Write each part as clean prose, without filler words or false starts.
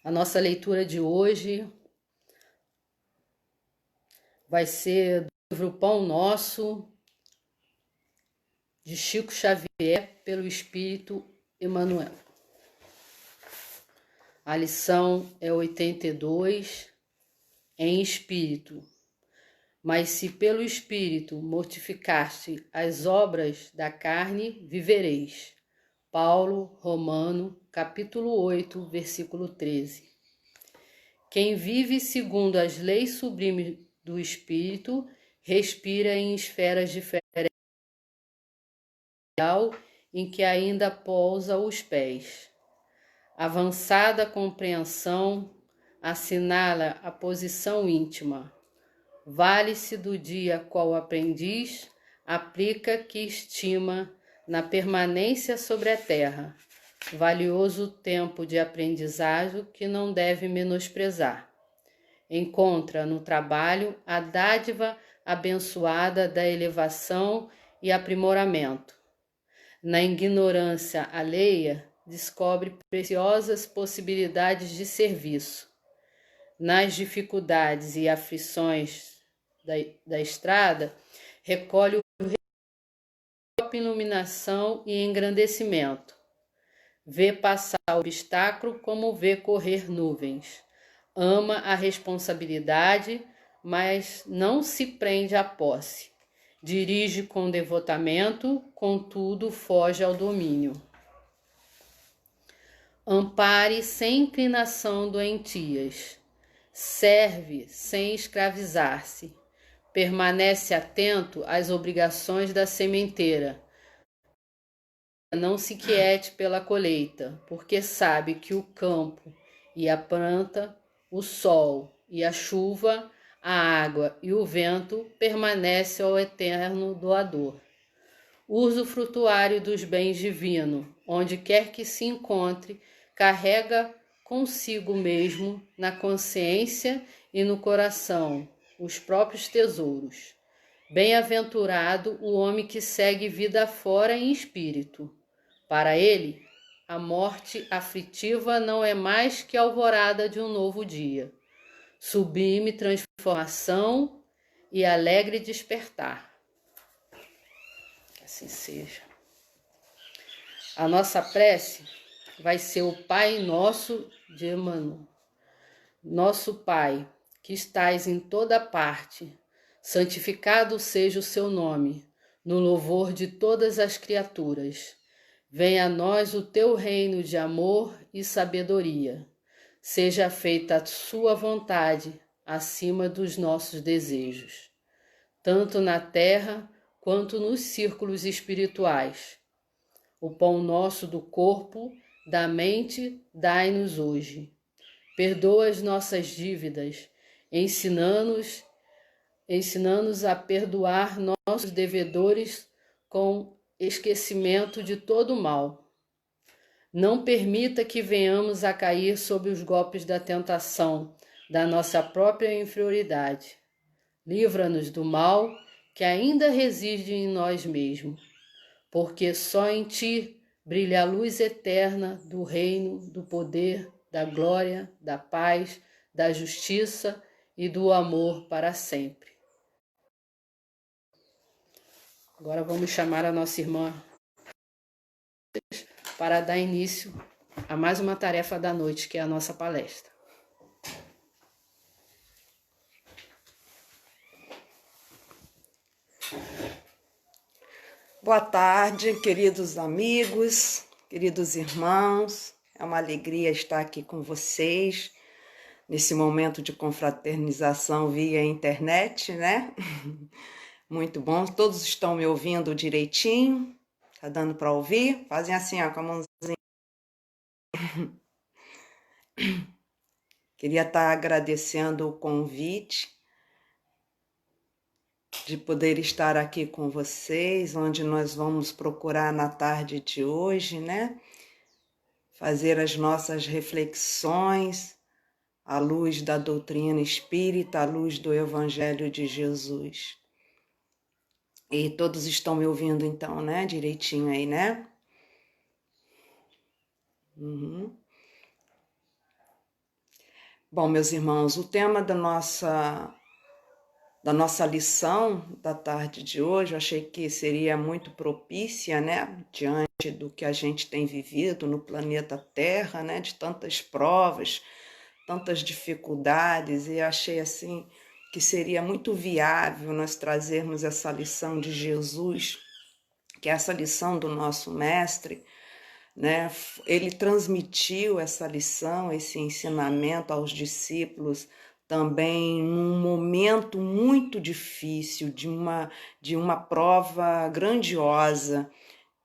A nossa leitura de hoje vai ser do livro Pão Nosso, de Chico Xavier, pelo Espírito Emmanuel. A lição é 82, em espírito. Mas se pelo Espírito mortificaste as obras da carne, vivereis. Paulo, Romano, capítulo 8, versículo 13. Quem vive segundo as leis sublimes do Espírito, respira em esferas diferentes em que ainda pousa os pés. Avançada compreensão assinala a posição íntima. Vale-se do dia qual aprendiz, aplica que estima na permanência sobre a terra, valioso tempo de aprendizagem que não deve menosprezar. Encontra no trabalho a dádiva abençoada da elevação e aprimoramento. Na ignorância alheia, descobre preciosas possibilidades de serviço. Nas dificuldades e aflições da estrada, recolhe a iluminação e engrandecimento. Vê passar o obstáculo como vê correr nuvens. Ama a responsabilidade, mas não se prende à posse. Dirige com devotamento, contudo foge ao domínio. Ampare sem inclinação doentias. Serve sem escravizar-se. Permanece atento às obrigações da sementeira. Não se quiete pela colheita, porque sabe que o campo e a planta, o sol e a chuva, a água e o vento permanecem ao eterno doador. Uso frutuário dos bens divinos, onde quer que se encontre, carrega consigo mesmo, na consciência e no coração, os próprios tesouros. Bem-aventurado o homem que segue vida fora em espírito. Para ele, a morte aflitiva não é mais que a alvorada de um novo dia. Sublime transformação e alegre despertar. Que assim seja. A nossa prece vai ser o Pai Nosso de Emmanuel. Nosso Pai, que estais em toda parte, santificado seja o seu nome, no louvor de todas as criaturas. Venha a nós o teu reino de amor e sabedoria. Seja feita a sua vontade acima dos nossos desejos, tanto na terra quanto nos círculos espirituais. O pão nosso do corpo, da mente, dai-nos hoje. Perdoa as nossas dívidas, ensina-nos a perdoar nossos devedores com esquecimento de todo o mal. Não permita que venhamos a cair sob os golpes da tentação, da nossa própria inferioridade. Livra-nos do mal que ainda reside em nós mesmos, porque só em ti brilha a luz eterna do reino, do poder, da glória, da paz, da justiça e do amor para sempre. Agora vamos chamar a nossa irmã para dar início a mais uma tarefa da noite, que é a nossa palestra. Boa tarde, queridos amigos, queridos irmãos. É uma alegria estar aqui com vocês nesse momento de confraternização via internet, né? Muito bom. Todos estão me ouvindo direitinho? Tá dando para ouvir? Fazem assim, ó, com a mãozinha. Queria estar agradecendo o convite de poder estar aqui com vocês, onde nós vamos procurar na tarde de hoje, né? Fazer as nossas reflexões à luz da doutrina espírita, à luz do Evangelho de Jesus. E todos estão me ouvindo então, né? Direitinho aí, né? Uhum. Bom, meus irmãos, o tema da nossa lição da tarde de hoje, eu achei que seria muito propícia, né, diante do que a gente tem vivido no planeta Terra, né, de tantas provas, tantas dificuldades, e achei assim que seria muito viável nós trazermos essa lição de Jesus, que é essa lição do nosso mestre, né? Ele transmitiu essa lição, esse ensinamento aos discípulos também num momento muito difícil, de uma prova grandiosa,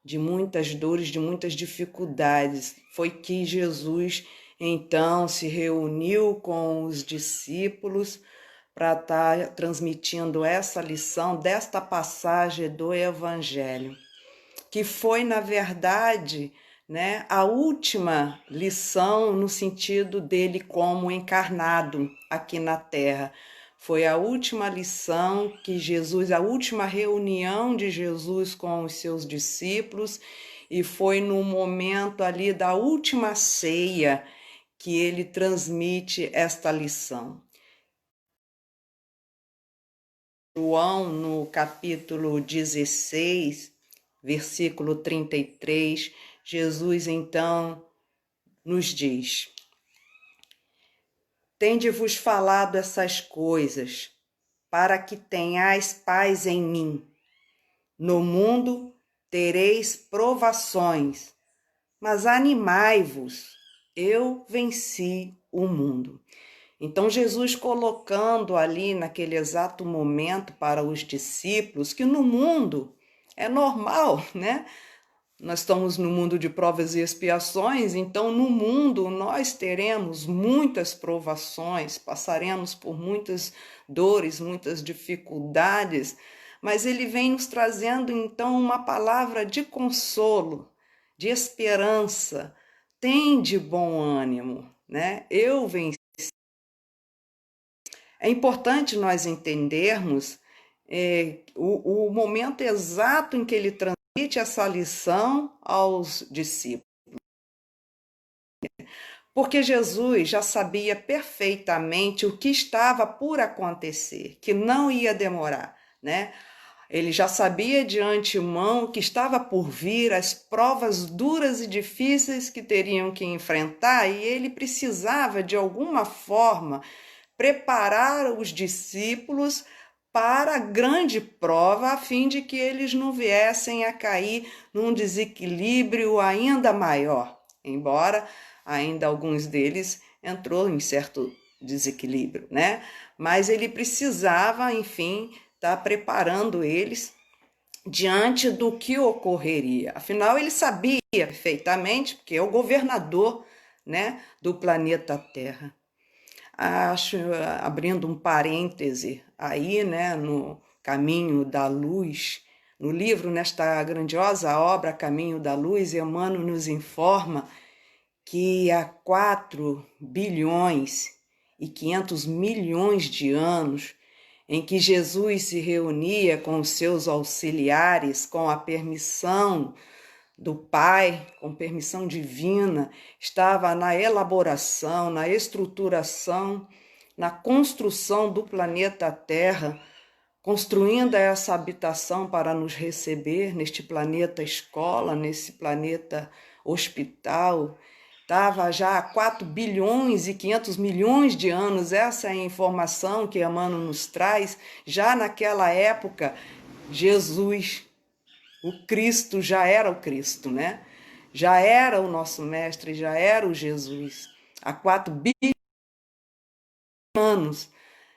de muitas dores, de muitas dificuldades. Foi que Jesus então se reuniu com os discípulos para estar transmitindo essa lição desta passagem do Evangelho, que foi, na verdade, né, a última lição no sentido dele como encarnado aqui na Terra. Foi a última lição que Jesus, a última reunião de Jesus com os seus discípulos, e foi no momento ali da última ceia que ele transmite esta lição. João, no capítulo 16, versículo 33, Jesus então nos diz: Tende-vos falado essas coisas, para que tenhais paz em mim. No mundo tereis provações, mas animai-vos, eu venci o mundo. Então, Jesus colocando ali naquele exato momento para os discípulos que no mundo é normal, né? Nós estamos no mundo de provas e expiações, então no mundo nós teremos muitas provações, passaremos por muitas dores, muitas dificuldades, mas ele vem nos trazendo então uma palavra de consolo, de esperança. Tende bom ânimo, né? Eu venci. É importante nós entendermos o momento exato em que ele transmite essa lição aos discípulos. Porque Jesus já sabia perfeitamente o que estava por acontecer, que não ia demorar, né? Ele já sabia de antemão que estava por vir as provas duras e difíceis que teriam que enfrentar, e ele precisava, de alguma forma, preparar os discípulos para a grande prova, a fim de que eles não viessem a cair num desequilíbrio ainda maior, embora ainda alguns deles entrou em certo desequilíbrio, né? Mas ele precisava, enfim, estar preparando eles diante do que ocorreria. Afinal, ele sabia perfeitamente, porque é o governador, né, do planeta Terra. Acho, abrindo um parêntese aí, né, no Caminho da Luz, no livro, nesta grandiosa obra Caminho da Luz, Emmanuel nos informa que há 4 bilhões e 500 milhões de anos em que Jesus se reunia com os seus auxiliares, com a permissão do Pai, com permissão divina, estava na elaboração, na estruturação, na construção do planeta Terra, construindo essa habitação para nos receber neste planeta escola, nesse planeta hospital. Estava já há 4 bilhões e 500 milhões de anos, essa é a informação que Emmanuel nos traz. Já naquela época, Jesus, o Cristo, já era o Cristo, né? Já era o nosso mestre, já era o Jesus, há 4 bilhões de anos,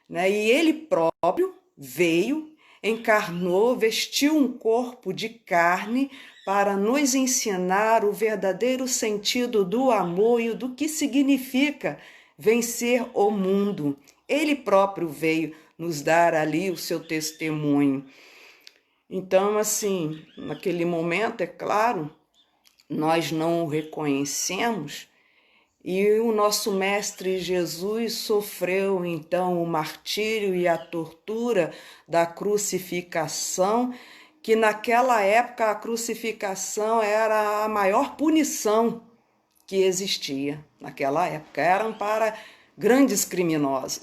né? E ele próprio veio, encarnou, vestiu um corpo de carne para nos ensinar o verdadeiro sentido do amor e do que significa vencer o mundo. Ele próprio veio nos dar ali o seu testemunho. Então, assim, naquele momento, é claro, nós não o reconhecemos, e o nosso Mestre Jesus sofreu então o martírio e a tortura da crucificação, que naquela época a crucificação era a maior punição que existia naquela época. Eram para grandes criminosos.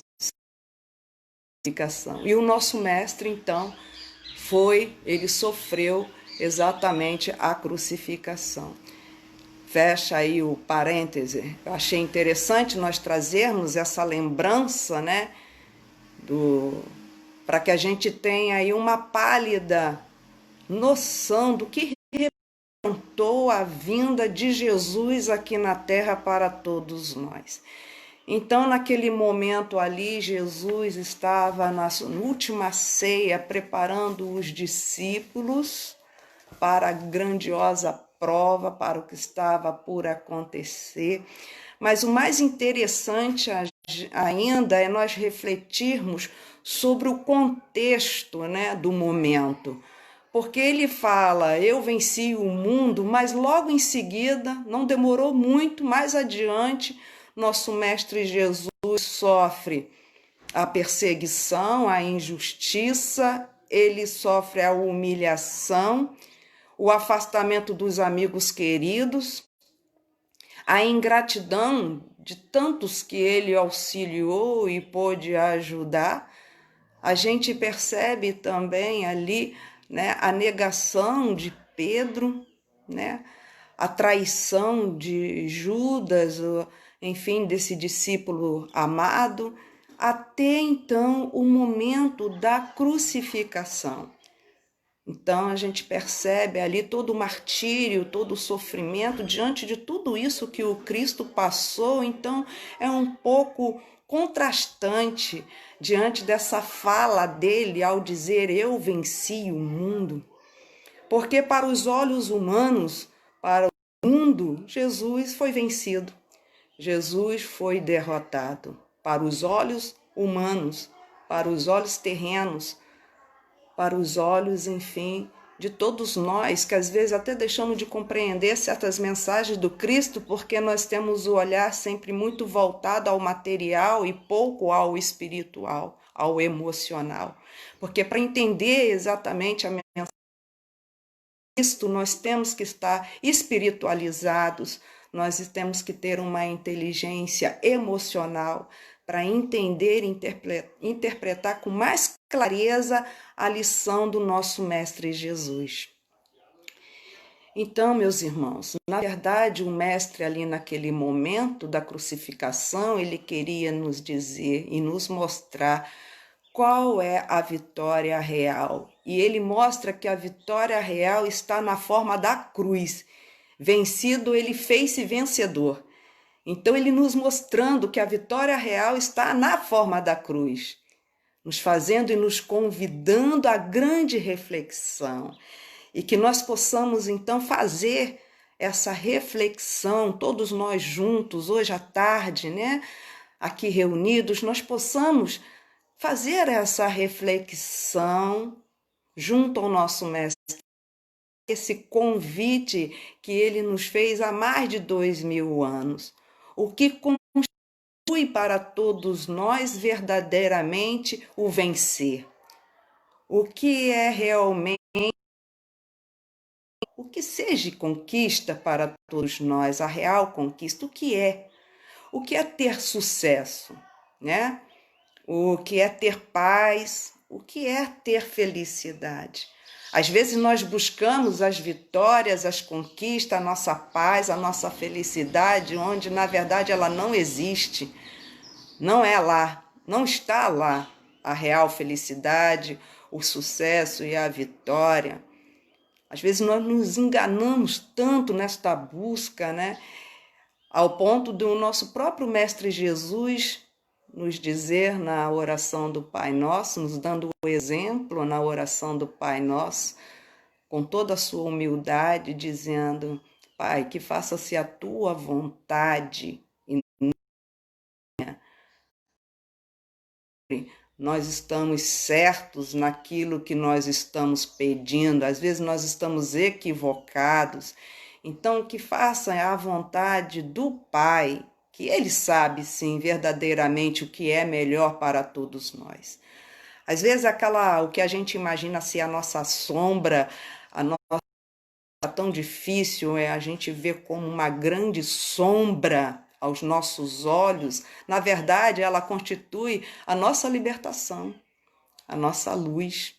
E o nosso mestre, então, ele sofreu exatamente a crucificação. Fecha aí o parêntese. Eu achei interessante nós trazermos essa lembrança, né, para que a gente tenha aí uma pálida noção do que representou a vinda de Jesus aqui na terra para todos nós. Então, naquele momento ali, Jesus estava na última ceia preparando os discípulos para a grandiosa prova, para o que estava por acontecer. Mas o mais interessante ainda é nós refletirmos sobre o contexto, né, do momento. Porque ele fala, eu venci o mundo, mas logo em seguida, não demorou muito, mais adiante, nosso Mestre Jesus sofre a perseguição, a injustiça, ele sofre a humilhação, o afastamento dos amigos queridos, a ingratidão de tantos que ele auxiliou e pôde ajudar. A gente percebe também ali, né, a negação de Pedro, né, a traição de Judas, enfim, desse discípulo amado, até então o momento da crucificação. Então a gente percebe ali todo o martírio, todo o sofrimento diante de tudo isso que o Cristo passou. Então é um pouco contrastante diante dessa fala dele ao dizer eu venci o mundo. Porque para os olhos humanos, para o mundo, Jesus foi vencido. Jesus foi derrotado. Para os olhos humanos, para os olhos terrenos, para os olhos, enfim, de todos nós, que às vezes até deixamos de compreender certas mensagens do Cristo, porque nós temos o olhar sempre muito voltado ao material e pouco ao espiritual, ao emocional. Porque para entender exatamente a mensagem do Cristo, nós temos que estar espiritualizados, nós temos que ter uma inteligência emocional para entender e interpretar com mais clareza a lição do nosso Mestre Jesus. Então, meus irmãos, na verdade, o Mestre ali naquele momento da crucificação, ele queria nos dizer e nos mostrar qual é a vitória real. E ele mostra que a vitória real está na forma da cruz. Vencido, ele fez-se vencedor. Então, ele nos mostrando que a vitória real está na forma da cruz, nos fazendo e nos convidando à grande reflexão. E que nós possamos, então, fazer essa reflexão, todos nós juntos, hoje à tarde, né? Aqui reunidos, nós possamos fazer essa reflexão junto ao nosso Mestre. Esse convite que ele nos fez há mais de 2000 anos. O que constitui para todos nós verdadeiramente o vencer. O que é realmente, o que seja conquista para todos nós, a real conquista, o que é? O que é ter sucesso, né? O que é ter paz, o que é ter felicidade. Às vezes nós buscamos as vitórias, as conquistas, a nossa paz, a nossa felicidade, onde na verdade ela não existe. Não é lá, não está lá a real felicidade, o sucesso e a vitória. Às vezes nós nos enganamos tanto nesta busca, né? Ao ponto do nosso próprio Mestre Jesus nos dizer na oração do Pai Nosso, nos dando o exemplo na oração do Pai Nosso, com toda a sua humildade, dizendo, Pai, que faça-se a tua vontade. E nós estamos certos naquilo que nós estamos pedindo, às vezes nós estamos equivocados. Então, que faça a vontade do Pai, que Ele sabe, sim, verdadeiramente o que é melhor para todos nós. Às vezes, o que a gente imagina ser a nossa sombra, a nossa tão difícil, a gente vê como uma grande sombra aos nossos olhos, na verdade, ela constitui a nossa libertação, a nossa luz.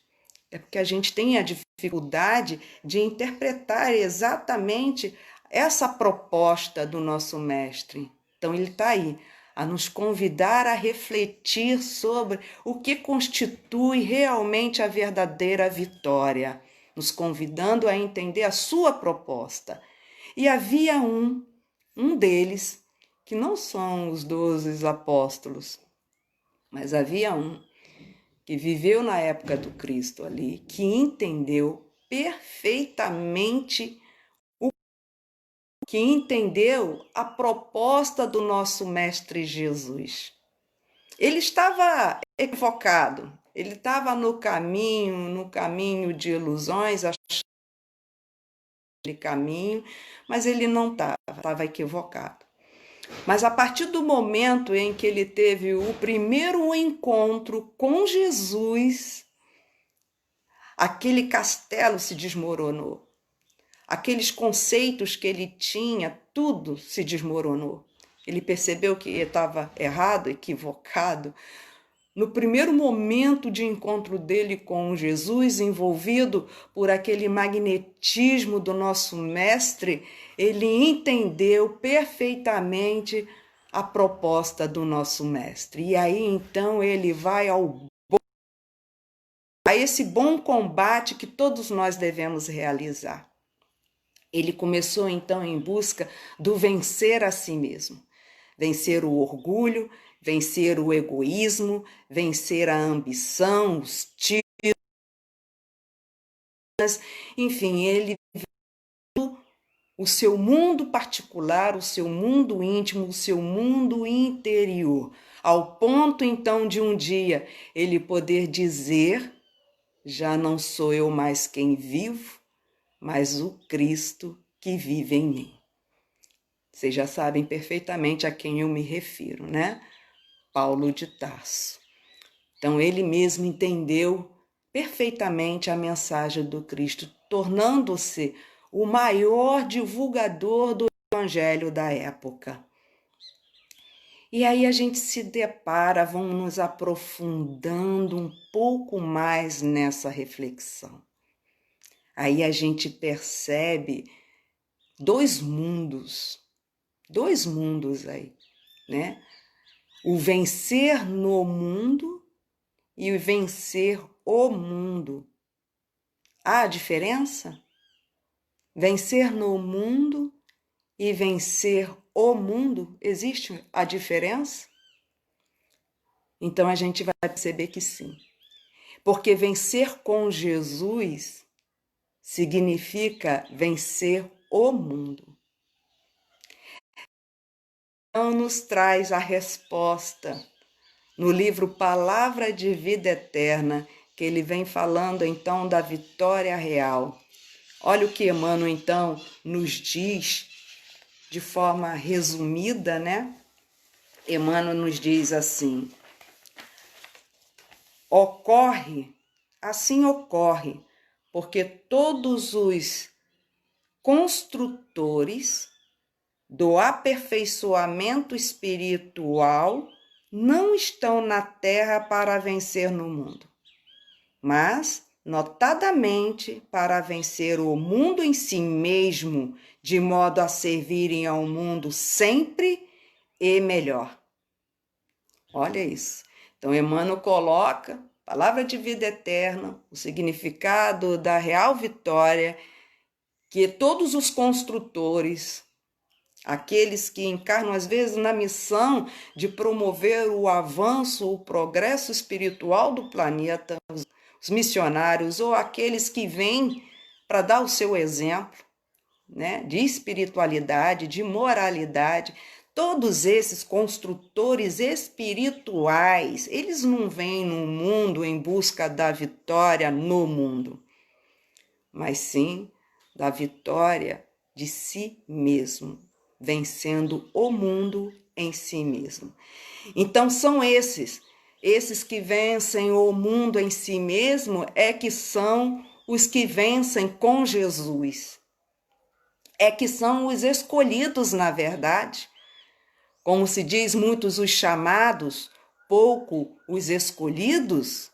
É porque a gente tem a dificuldade de interpretar exatamente essa proposta do nosso mestre. Então, ele está aí, a nos convidar a refletir sobre o que constitui realmente a verdadeira vitória, nos convidando a entender a sua proposta. E havia um deles, que não são os 12 apóstolos, mas havia um que viveu na época do Cristo ali, que entendeu perfeitamente a proposta do nosso Mestre Jesus. Ele estava equivocado, ele estava no caminho de ilusões, achando aquele caminho, mas ele não estava equivocado. Mas a partir do momento em que ele teve o primeiro encontro com Jesus, aquele castelo se desmoronou. Aqueles conceitos que ele tinha, tudo se desmoronou. Ele percebeu que estava errado, equivocado. No primeiro momento de encontro dele com Jesus, envolvido por aquele magnetismo do nosso mestre, ele entendeu perfeitamente a proposta do nosso mestre. E aí, então, ele vai a esse bom combate que todos nós devemos realizar. Ele começou, então, em busca do vencer a si mesmo. Vencer o orgulho, vencer o egoísmo, vencer a ambição, os títulos. Enfim, ele viu o seu mundo particular, o seu mundo íntimo, o seu mundo interior, ao ponto, então, de um dia ele poder dizer: já não sou eu mais quem vivo, mas o Cristo que vive em mim. Vocês já sabem perfeitamente a quem eu me refiro, né? Paulo de Tarso. Então, ele mesmo entendeu perfeitamente a mensagem do Cristo, tornando-se o maior divulgador do Evangelho da época. E aí a gente se depara, vamos nos aprofundando um pouco mais nessa reflexão. Aí a gente percebe dois mundos aí, né? O vencer no mundo e o vencer o mundo. Há diferença? Vencer no mundo e vencer o mundo, existe a diferença? Então a gente vai perceber que sim. Porque vencer com Jesus significa vencer o mundo. Então nos traz a resposta no livro Palavra de Vida Eterna, que ele vem falando então da vitória real. Olha o que Emmanuel então nos diz de forma resumida, né? Emmanuel nos diz assim: assim ocorre, porque todos os construtores do aperfeiçoamento espiritual não estão na terra para vencer no mundo, mas notadamente para vencer o mundo em si mesmo, de modo a servirem ao mundo sempre e melhor. Olha isso. Então, Emmanuel coloca, palavra de vida eterna, o significado da real vitória, que todos os construtores, aqueles que encarnam às vezes na missão de promover o avanço, o progresso espiritual do planeta, os missionários ou aqueles que vêm para dar o seu exemplo, né, de espiritualidade, de moralidade, todos esses construtores espirituais, eles não vêm no mundo em busca da vitória no mundo, mas sim da vitória de si mesmo, vencendo o mundo em si mesmo. Então são esses que vencem o mundo em si mesmo, é que são os que vencem com Jesus. é que são os escolhidos, na verdade. Como se diz, muitos os chamados, pouco os escolhidos.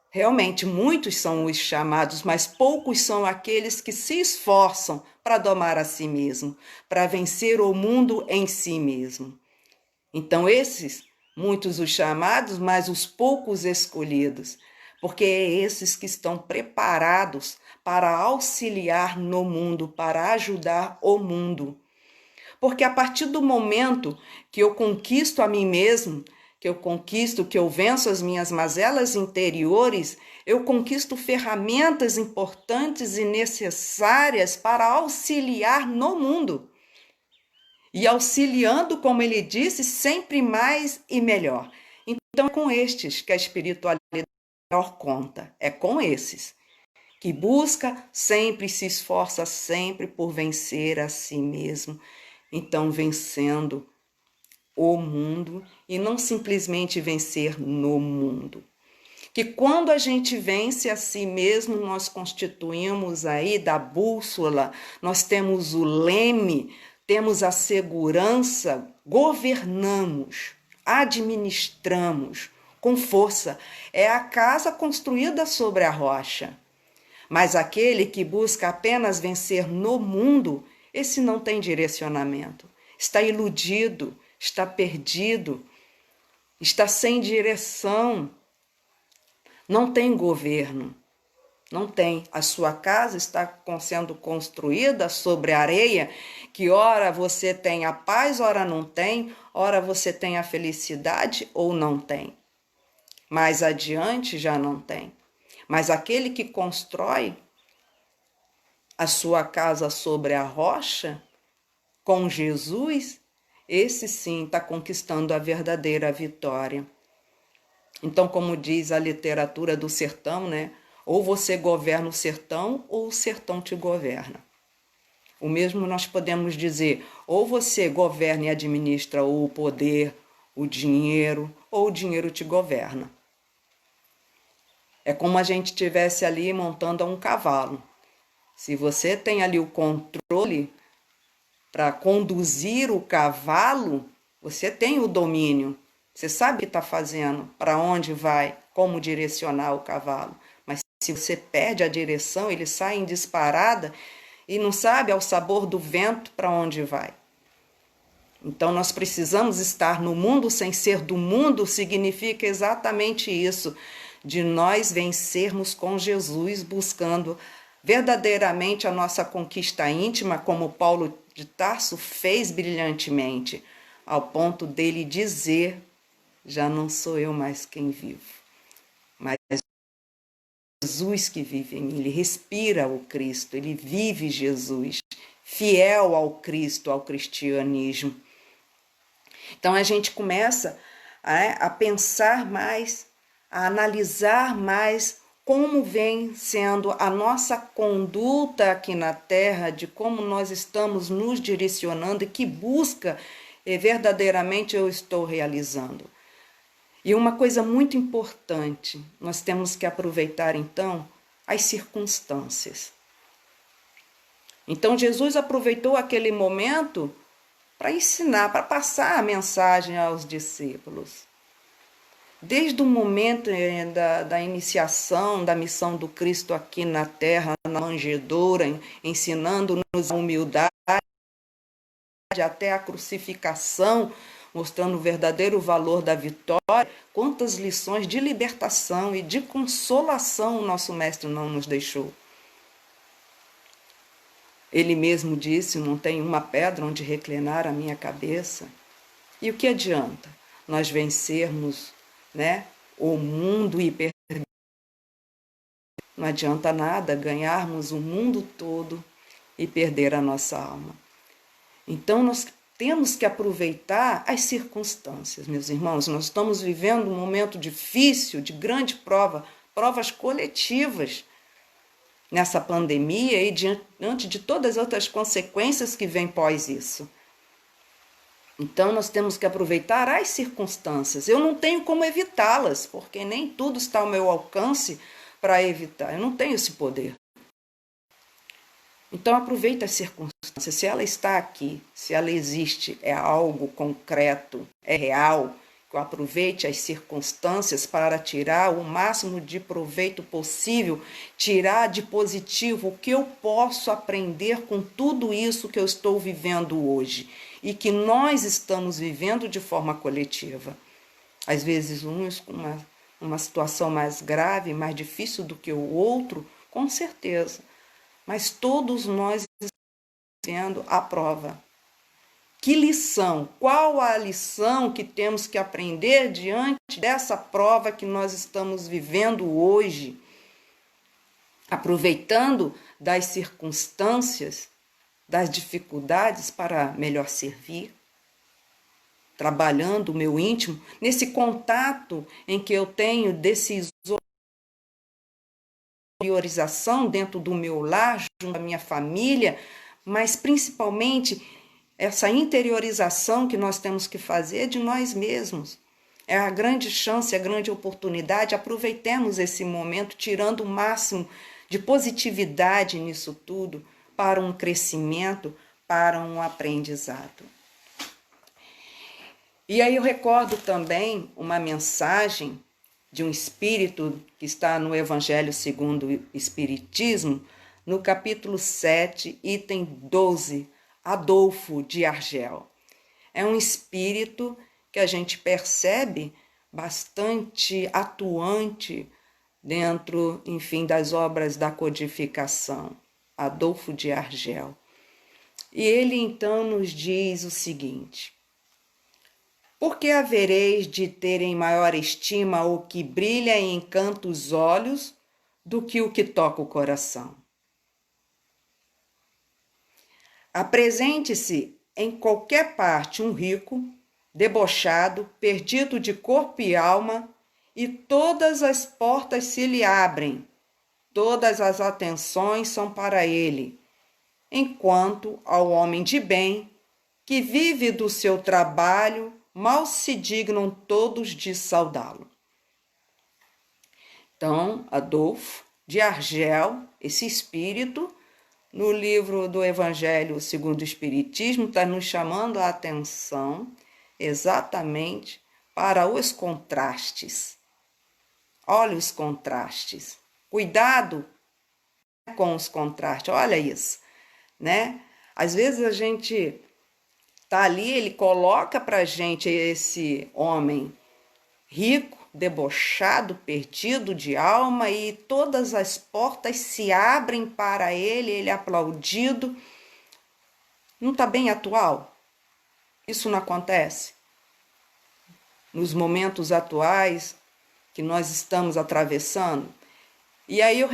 Realmente, muitos são os chamados, mas poucos são aqueles que se esforçam para domar a si mesmo, para vencer o mundo em si mesmo. Então, esses, muitos os chamados, mas os poucos escolhidos, porque é esses que estão preparados para auxiliar no mundo, para ajudar o mundo. Porque a partir do momento que eu conquisto a mim mesmo, que eu venço as minhas mazelas interiores, eu conquisto ferramentas importantes e necessárias para auxiliar no mundo. E auxiliando, como ele disse, sempre mais e melhor. Então, é com estes que a espiritualidade melhor conta, é com esses que busca sempre, se esforça sempre por vencer a si mesmo. Então, vencendo o mundo e não simplesmente vencer no mundo. Que quando a gente vence a si mesmo, nós constituímos aí da bússola, nós temos o leme, temos a segurança, governamos, administramos com força. É a casa construída sobre a rocha. Mas aquele que busca apenas vencer no mundo, esse não tem direcionamento. Está iludido, está perdido, está sem direção, não tem governo, não tem. A sua casa está sendo construída sobre areia, que ora você tem a paz, ora não tem, ora você tem a felicidade ou não tem. Mais adiante já não tem. Mas aquele que constrói a sua casa sobre a rocha, com Jesus, esse sim está conquistando a verdadeira vitória. Então, como diz a literatura do sertão, né? Ou você governa o sertão, ou o sertão te governa. O mesmo nós podemos dizer, ou você governa e administra o poder, o dinheiro, ou o dinheiro te governa. É como a gente estivesse ali montando um cavalo. Se você tem ali o controle para conduzir o cavalo, você tem o domínio. Você sabe o que está fazendo, para onde vai, como direcionar o cavalo. Mas se você perde a direção, ele sai em disparada e não sabe ao sabor do vento para onde vai. Então nós precisamos estar no mundo sem ser do mundo, significa exatamente isso, de nós vencermos com Jesus, buscando verdadeiramente a nossa conquista íntima, como Paulo de Tarso fez brilhantemente, ao ponto dele dizer, já não sou eu mais quem vivo, mas Jesus que vive em mim, ele respira o Cristo, ele vive Jesus, fiel ao Cristo, ao cristianismo. Então a gente começa a pensar mais, a analisar mais como vem sendo a nossa conduta aqui na Terra, de como nós estamos nos direcionando e que busca verdadeiramente eu estou realizando. E uma coisa muito importante, nós temos que aproveitar então as circunstâncias. Então Jesus aproveitou aquele momento para ensinar, para passar a mensagem aos discípulos. Desde o momento da iniciação da missão do Cristo aqui na terra, na manjedoura, ensinando-nos a humildade, até a crucificação, mostrando o verdadeiro valor da vitória, quantas lições de libertação e de consolação o nosso Mestre não nos deixou. Ele mesmo disse, não tem uma pedra onde reclinar a minha cabeça. E o que adianta nós vencermos, o mundo e perder? Não adianta nada ganharmos o mundo todo e perder a nossa alma. Então nós temos que aproveitar as circunstâncias, meus irmãos. Nós estamos vivendo um momento difícil, de grande prova, provas coletivas nessa pandemia e diante de todas as outras consequências que vêm pós isso. Então nós temos que aproveitar as circunstâncias. Eu não tenho como evitá-las, porque nem tudo está ao meu alcance para evitar. Eu não tenho esse poder. Então aproveita as circunstâncias. Se ela está aqui, se ela existe, é algo concreto, é real, aproveite as circunstâncias para tirar o máximo de proveito possível, tirar de positivo o que eu posso aprender com tudo isso que eu estou vivendo hoje e que nós estamos vivendo de forma coletiva. Às vezes uns com uma situação mais grave, mais difícil do que o outro, com certeza, mas todos nós estamos vivendo a prova. Que lição? Qual a lição que temos que aprender diante dessa prova que nós estamos vivendo hoje? Aproveitando das circunstâncias, das dificuldades para melhor servir, trabalhando o meu íntimo, nesse contato em que eu tenho desse priorização dentro do meu lar, junto à minha família, mas principalmente essa interiorização que nós temos que fazer de nós mesmos. É a grande chance, a grande oportunidade. Aproveitemos esse momento, tirando o máximo de positividade nisso tudo, para um crescimento, para um aprendizado. E aí eu recordo também uma mensagem de um espírito que está no Evangelho segundo o Espiritismo, no capítulo 7, item 12, Adolfo de Argel. É um espírito que a gente percebe bastante atuante dentro, enfim, das obras da codificação. Adolfo de Argel. E ele então nos diz o seguinte: por que havereis de ter em maior estima o que brilha e encanta os olhos do que o que toca o coração? Apresente-se em qualquer parte um rico, debochado, perdido de corpo e alma, e todas as portas se lhe abrem, todas as atenções são para ele, enquanto ao homem de bem, que vive do seu trabalho, mal se dignam todos de saudá-lo. Então, Adolfo de Argel, esse espírito, no livro do Evangelho segundo o Espiritismo, está nos chamando a atenção exatamente para os contrastes. Olha os contrastes. Cuidado com os contrastes. Olha isso, né? Às vezes a gente está ali, ele coloca para a gente esse homem rico, debochado, perdido de alma, e todas as portas se abrem para ele, ele é aplaudido. Não está bem atual? Isso não acontece? Nos momentos atuais que nós estamos atravessando? E aí eu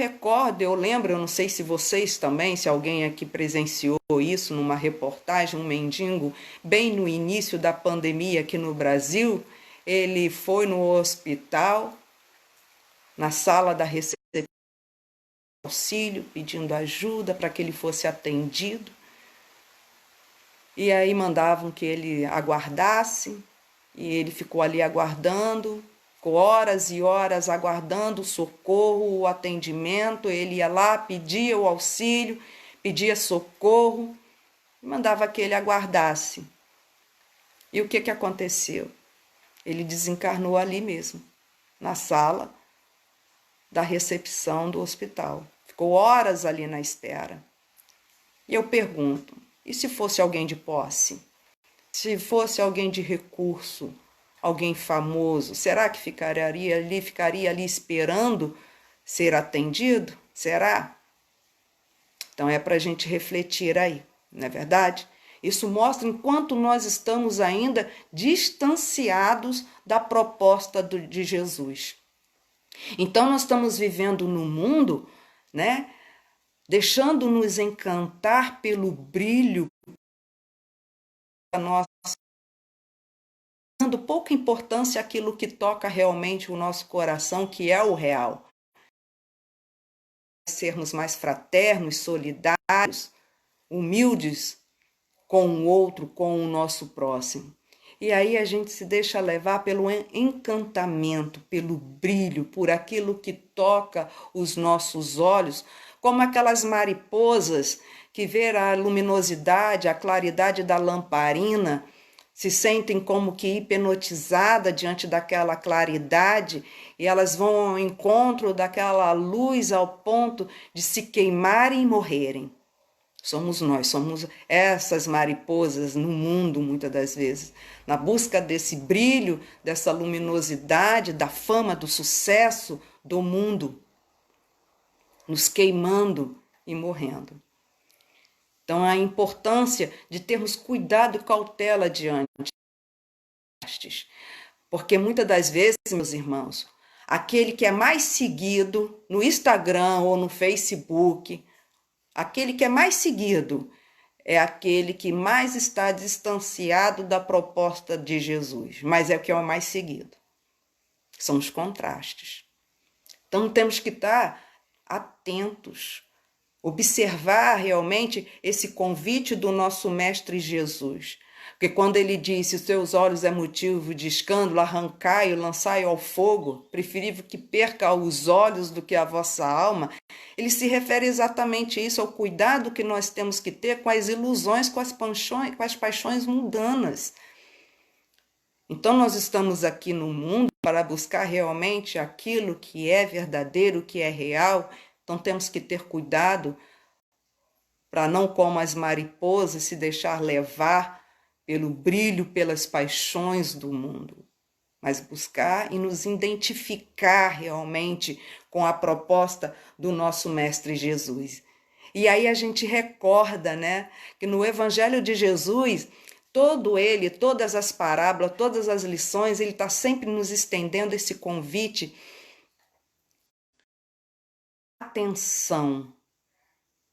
lembro, eu não sei se vocês também, se alguém aqui presenciou isso numa reportagem, um mendigo, bem no início da pandemia aqui no Brasil, ele foi no hospital, na sala da recepção, auxílio, pedindo ajuda para que ele fosse atendido. E aí mandavam que ele aguardasse, e ele ficou ali aguardando, ficou horas e horas aguardando o socorro, o atendimento. Ele ia lá, pedia o auxílio, pedia socorro, e mandava que ele aguardasse. E o que aconteceu? Ele desencarnou ali mesmo, na sala da recepção do hospital. Ficou horas ali na espera. E eu pergunto, e se fosse alguém de posse? Se fosse alguém de recurso, alguém famoso, será que ficaria ali esperando ser atendido? Será? Então é para a gente refletir aí, não é verdade? Isso mostra enquanto nós estamos ainda distanciados da proposta de Jesus. Então nós estamos vivendo num mundo, né, deixando-nos encantar pelo brilho da nossa, dando pouca importância àquilo que toca realmente o nosso coração, que é o real. Sermos mais fraternos, solidários, humildes com o outro, com o nosso próximo. E aí a gente se deixa levar pelo encantamento, pelo brilho, por aquilo que toca os nossos olhos, como aquelas mariposas que vê a luminosidade, a claridade da lamparina, se sentem como que hipnotizadas diante daquela claridade e elas vão ao encontro daquela luz ao ponto de se queimarem e morrerem. Somos nós, somos essas mariposas no mundo, muitas das vezes, na busca desse brilho, dessa luminosidade, da fama, do sucesso do mundo, nos queimando e morrendo. Então, a importância de termos cuidado e cautela diante destes, porque muitas das vezes, meus irmãos, aquele que é mais seguido no Instagram ou no Facebook, aquele que é mais seguido é aquele que mais está distanciado da proposta de Jesus, mas é o que é o mais seguido. São os contrastes. Então temos que estar atentos, observar realmente esse convite do nosso Mestre Jesus. Porque quando ele disse, os seus olhos é motivo de escândalo, arrancai-o, lançai-o ao fogo, preferível que perca os olhos do que a vossa alma, ele se refere exatamente a isso, ao cuidado que nós temos que ter com as ilusões, com as paixões mundanas. Então nós estamos aqui no mundo para buscar realmente aquilo que é verdadeiro, que é real, então temos que ter cuidado para não, como as mariposas, se deixar levar pelo brilho, pelas paixões do mundo, mas buscar e nos identificar realmente com a proposta do nosso Mestre Jesus. E aí a gente recorda, né, que no Evangelho de Jesus, todas as parábolas, todas as lições, ele está sempre nos estendendo esse convite. Atenção,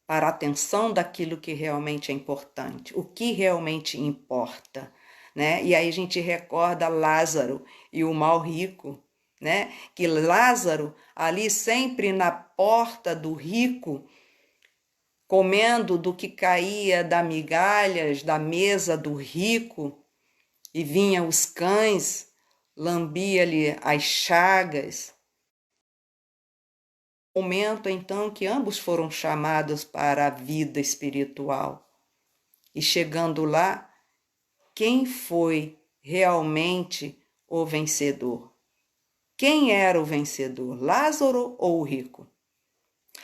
para a atenção daquilo que realmente é importante, o que realmente importa, né? E aí a gente recorda Lázaro e o mal rico, né? Que Lázaro ali sempre na porta do rico, comendo do que caía das migalhas da mesa do rico, e vinham os cães, lambia-lhe as chagas. Momento então que ambos foram chamados para a vida espiritual. E chegando lá, quem foi realmente o vencedor? Quem era o vencedor, Lázaro ou o rico?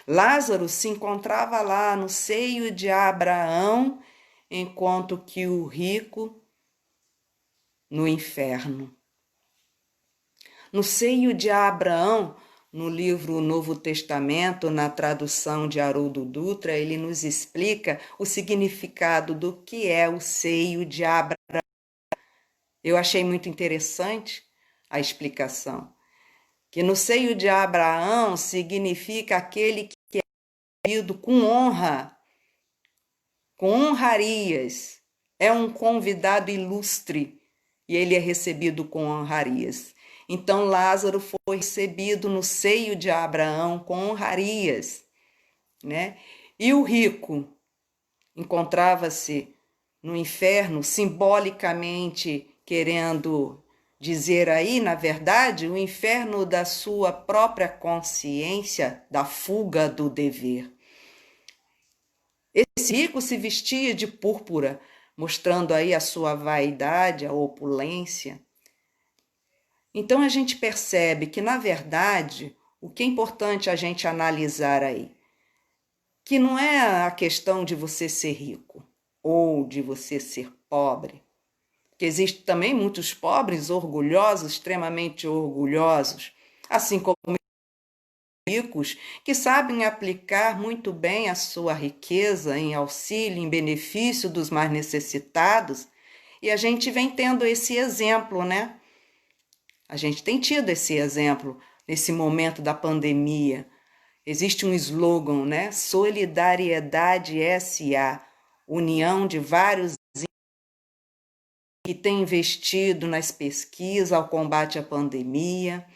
Lázaro se encontrava lá no seio de Abraão, enquanto que o rico no inferno. No seio de Abraão, no livro Novo Testamento, na tradução de Haroldo Dutra, ele nos explica o significado do que é o seio de Abraão. Eu achei muito interessante a explicação, que no seio de Abraão significa aquele que é recebido com honra, com honrarias, é um convidado ilustre e ele é recebido com honrarias. Então Lázaro foi recebido no seio de Abraão com honrarias, né? E o rico encontrava-se no inferno, simbolicamente querendo dizer aí, na verdade, o inferno da sua própria consciência, da fuga do dever. Esse rico se vestia de púrpura, mostrando aí a sua vaidade, a opulência. Então a gente percebe que, na verdade, o que é importante a gente analisar aí, que não é a questão de você ser rico ou de você ser pobre, porque existem também muitos pobres orgulhosos, extremamente orgulhosos, assim como ricos que sabem aplicar muito bem a sua riqueza em auxílio, em benefício dos mais necessitados, e a gente vem tendo esse exemplo, né? A gente tem tido esse exemplo nesse momento da pandemia. Existe um slogan, né? Solidariedade SA, união de vários que tem investido nas pesquisas ao combate à pandemia,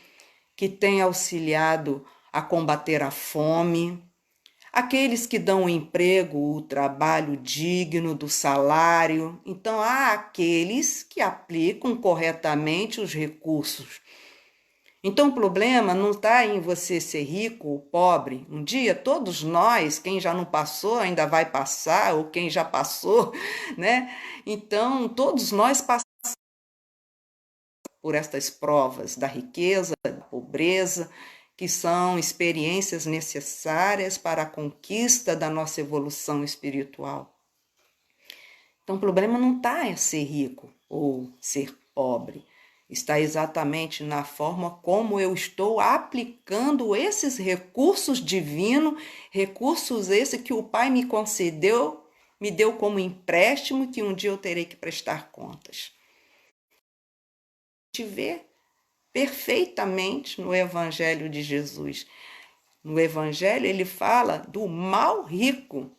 que tem auxiliado a combater a fome, aqueles que dão o emprego, o trabalho digno do salário. Então, há aqueles que aplicam corretamente os recursos Então o problema não está em você ser rico ou pobre. Um dia todos nós, quem já não passou ainda vai passar, ou quem já passou, né? Então todos nós passamos por estas provas da riqueza, da pobreza, que são experiências necessárias para a conquista da nossa evolução espiritual. Então o problema não está em ser rico ou ser pobre. Está exatamente na forma como eu estou aplicando esses recursos divinos, recursos esses que o Pai me concedeu, me deu como empréstimo, que um dia eu terei que prestar contas. A gente vê perfeitamente no Evangelho de Jesus. No Evangelho ele fala do mal rico,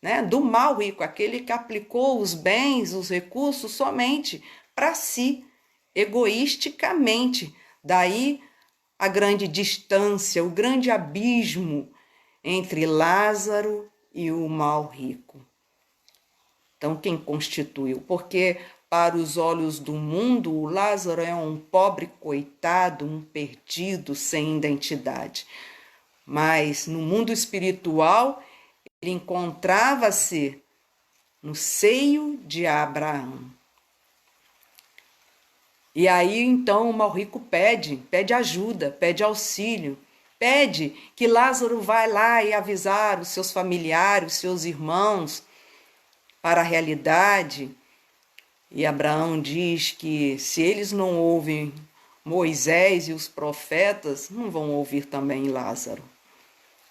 né? Do mal rico, aquele que aplicou os bens, os recursos somente para si, egoisticamente. Daí a grande distância, o grande abismo entre Lázaro e o mal rico. Então, quem constituiu? Porque para os olhos do mundo, o Lázaro é um pobre coitado, um perdido, sem identidade. Mas no mundo espiritual, ele encontrava-se no seio de Abraão. E aí, então, o mal rico pede ajuda, pede auxílio, pede que Lázaro vá lá e avisar os seus familiares, os seus irmãos para a realidade. E Abraão diz que se eles não ouvem Moisés e os profetas, não vão ouvir também Lázaro.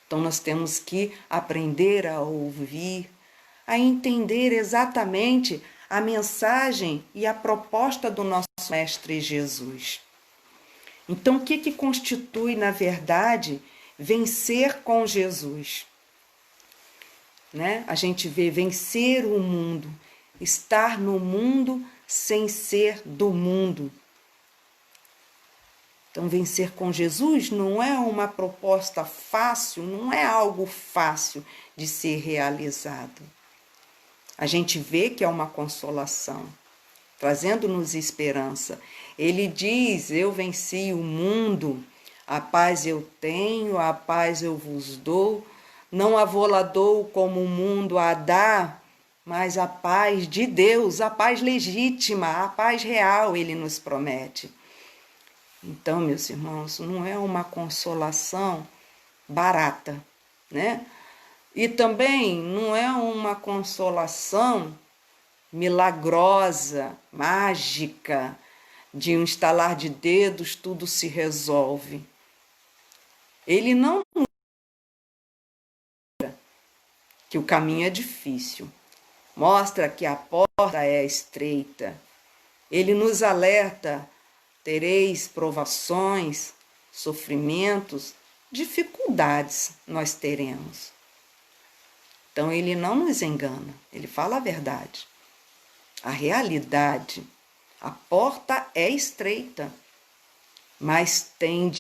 Então nós temos que aprender a ouvir, a entender exatamente a mensagem e a proposta do nosso Mestre Jesus. Então o que constitui, na verdade, vencer com Jesus? Né? A gente vê vencer o mundo, estar no mundo sem ser do mundo. Então, vencer com Jesus não é uma proposta fácil, não é algo fácil de ser realizado. A gente vê que é uma consolação, trazendo-nos esperança. Ele diz: eu venci o mundo, a paz eu tenho, a paz eu vos dou, não a vou-la dou como o mundo a dá, mas a paz de Deus, a paz legítima, a paz real, ele nos promete. Então, meus irmãos, não é uma consolação barata, né? E também não é uma consolação milagrosa, mágica, de um estalar de dedos tudo se resolve. Ele não mostra que o caminho é difícil, mostra que a porta é estreita. Ele nos alerta: tereis provações, sofrimentos, dificuldades nós teremos. Então ele não nos engana, ele fala a verdade, a realidade. A porta é estreita, mas tem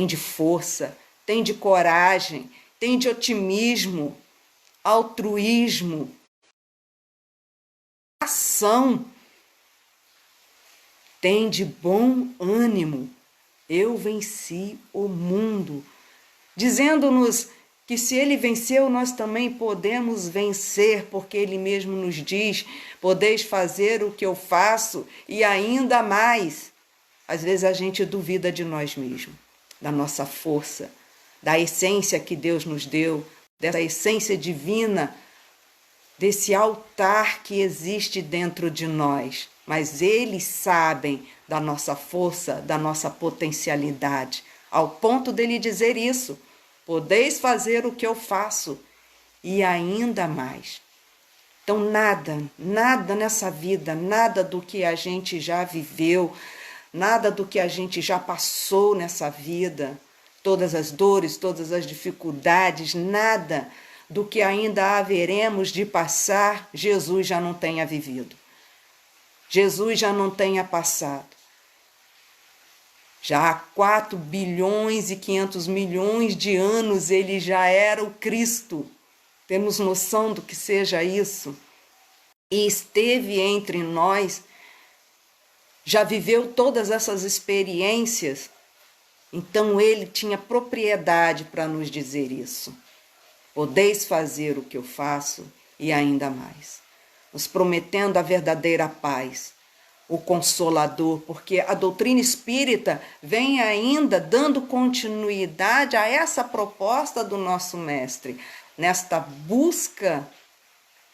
de força, tem de coragem, tem de otimismo, altruísmo, ação, tem de bom ânimo. Eu venci o mundo, dizendo-nos que se ele venceu, nós também podemos vencer, porque ele mesmo nos diz: podeis fazer o que eu faço e ainda mais. Às vezes a gente duvida de nós mesmos, da nossa força, da essência que Deus nos deu, dessa essência divina, desse altar que existe dentro de nós. Mas eles sabem da nossa força, da nossa potencialidade, ao ponto dele dizer isso: podeis fazer o que eu faço e ainda mais. Então nada nessa vida, nada do que a gente já viveu, nada do que a gente já passou nessa vida, todas as dores, todas as dificuldades, nada do que ainda haveremos de passar, Jesus já não tenha vivido. Jesus já não tenha passado. Já há 4 bilhões e 500 milhões de anos ele já era o Cristo. Temos noção do que seja isso? E esteve entre nós já viveu todas essas experiências, então ele tinha propriedade para nos dizer isso. Podeis fazer o que eu faço e ainda mais, nos prometendo a verdadeira paz, o Consolador, porque a doutrina espírita vem ainda dando continuidade a essa proposta do nosso mestre, nesta busca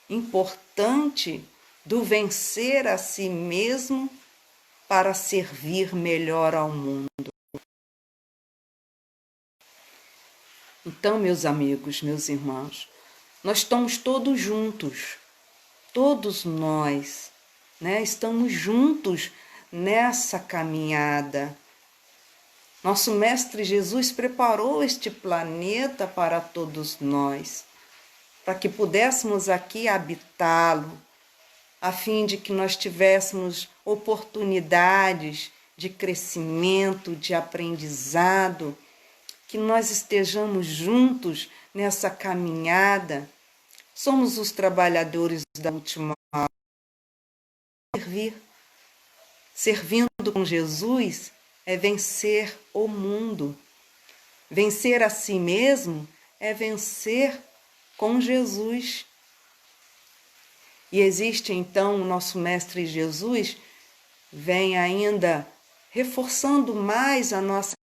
importante do vencer a si mesmo para servir melhor ao mundo. Então, meus amigos, meus irmãos, nós estamos todos juntos, todos nós, né? Estamos juntos nessa caminhada. Nosso Mestre Jesus preparou este planeta para todos nós, para que pudéssemos aqui habitá-lo, a fim de que nós tivéssemos oportunidades de crescimento, de aprendizado, que nós estejamos juntos nessa caminhada. Somos os trabalhadores da última hora. Servindo com Jesus é vencer o mundo. Vencer a si mesmo é vencer com Jesus. E existe então o nosso Mestre Jesus, vem ainda reforçando mais a nossa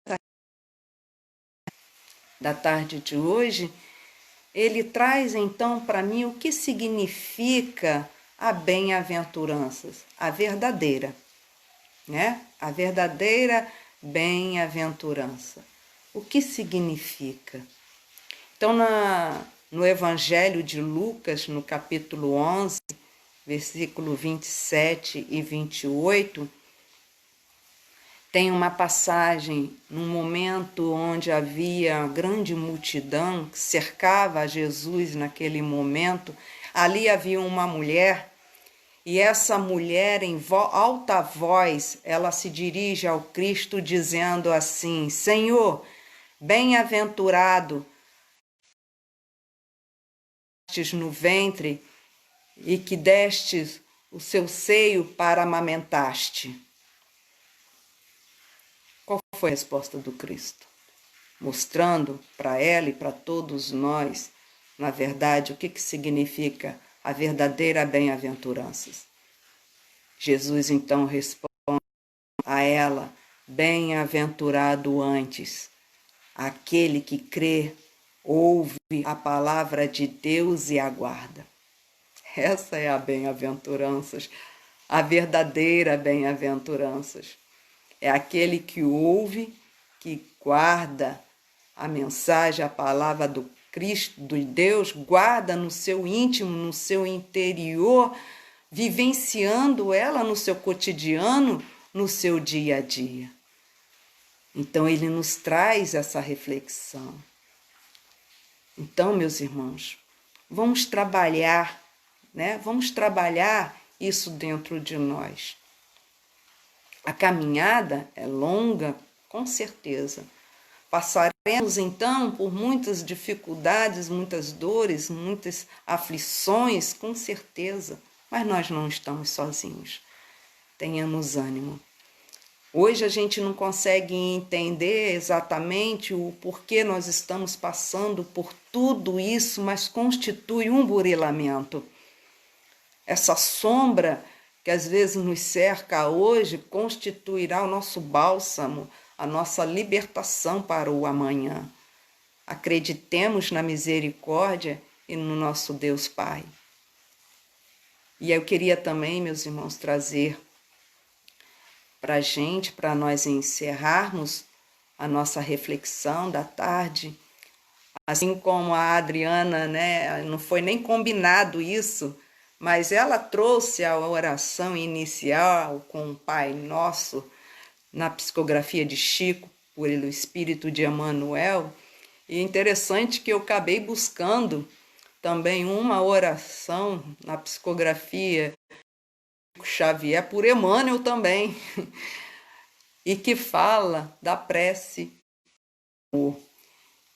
da tarde de hoje. Ele traz então para mim o que significa a bem-aventuranças, a verdadeira, né? A verdadeira bem-aventurança. O que significa? Então, no Evangelho de Lucas, no capítulo 11, versículo 27 e 28, tem uma passagem num momento onde havia grande multidão que cercava Jesus naquele momento. Ali havia uma mulher, e essa mulher, em alta voz, ela se dirige ao Cristo dizendo assim: Senhor, bem-aventurado no ventre e que destes o seu seio para amamentaste. Qual foi a resposta do Cristo? Mostrando para ela e para todos nós, na verdade, o que significa a verdadeira bem-aventurança. Jesus então responde a ela: bem-aventurado antes, aquele que crê, ouve a palavra de Deus e aguarda. Essa é a bem-aventuranças, a verdadeira bem-aventuranças. É aquele que ouve, que guarda a mensagem, a palavra do Cristo, do Deus, guarda no seu íntimo, no seu interior, vivenciando ela no seu cotidiano, no seu dia a dia. Então, ele nos traz essa reflexão. Então, meus irmãos, vamos trabalhar, né? Vamos trabalhar isso dentro de nós. A caminhada é longa, com certeza. Passaremos, então, por muitas dificuldades, muitas dores, muitas aflições, com certeza. Mas nós não estamos sozinhos. Tenhamos ânimo. Hoje a gente não consegue entender exatamente o porquê nós estamos passando por tudo isso, mas constitui um burilamento. Essa sombra que às vezes nos cerca hoje constituirá o nosso bálsamo, a nossa libertação para o amanhã. Acreditemos na misericórdia e no nosso Deus Pai. E eu queria também, meus irmãos, trazer para a gente, para nós encerrarmos a nossa reflexão da tarde, assim como a Adriana, né, não foi nem combinado isso, mas ela trouxe a oração inicial com o Pai Nosso na psicografia de Chico, por ele, o Espírito de Emmanuel. E é interessante que eu acabei buscando também uma oração na psicografia de Xavier, por Emmanuel também, e que fala da prece.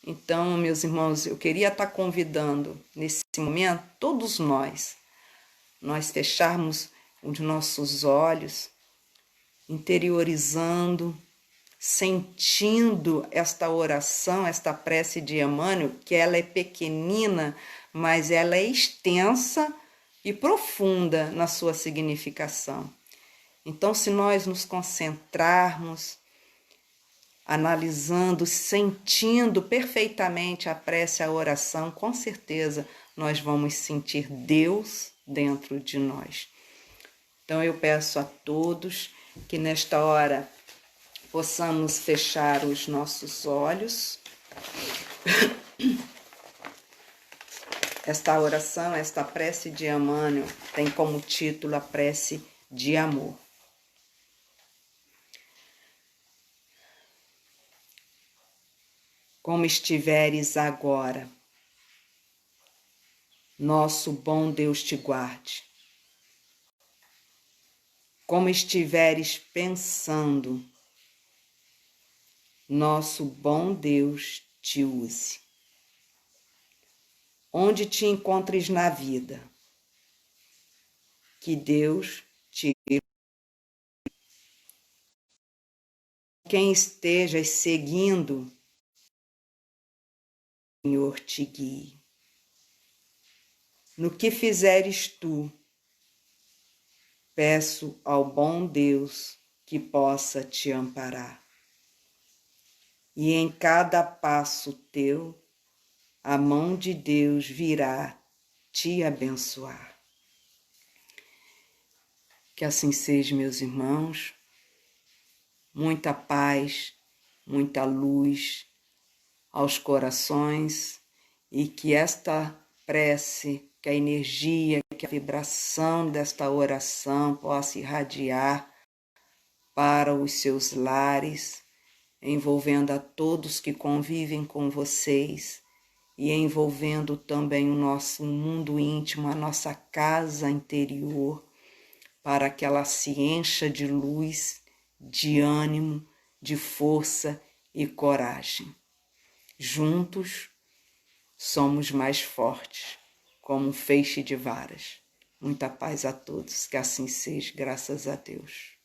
Então, meus irmãos, eu queria estar convidando nesse momento todos nós fecharmos os nossos olhos interiorizando, sentindo esta oração, esta prece de Emmanuel, que ela é pequenina, mas ela é extensa e profunda na sua significação. Então, se nós nos concentrarmos, analisando, sentindo perfeitamente a prece, a oração, com certeza nós vamos sentir Deus dentro de nós. Então, eu peço a todos que nesta hora possamos fechar os nossos olhos. Esta oração, esta prece de Emmanuel tem como título a prece de amor. Como estiveres agora, nosso bom Deus te guarde. Como estiveres pensando, nosso bom Deus te use. Onde te encontres na vida, que Deus te guie. Quem estejas seguindo, o Senhor te guie. No que fizeres tu, peço ao bom Deus que possa te amparar. E em cada passo teu, a mão de Deus virá te abençoar. Que assim seja, meus irmãos. Muita paz, muita luz aos corações e que esta prece, que a energia, que a vibração desta oração possa irradiar para os seus lares, envolvendo a todos que convivem com vocês e envolvendo também o nosso mundo íntimo, a nossa casa interior, para que ela se encha de luz, de ânimo, de força e coragem. Juntos somos mais fortes, como um feixe de varas. Muita paz a todos, que assim seja, graças a Deus.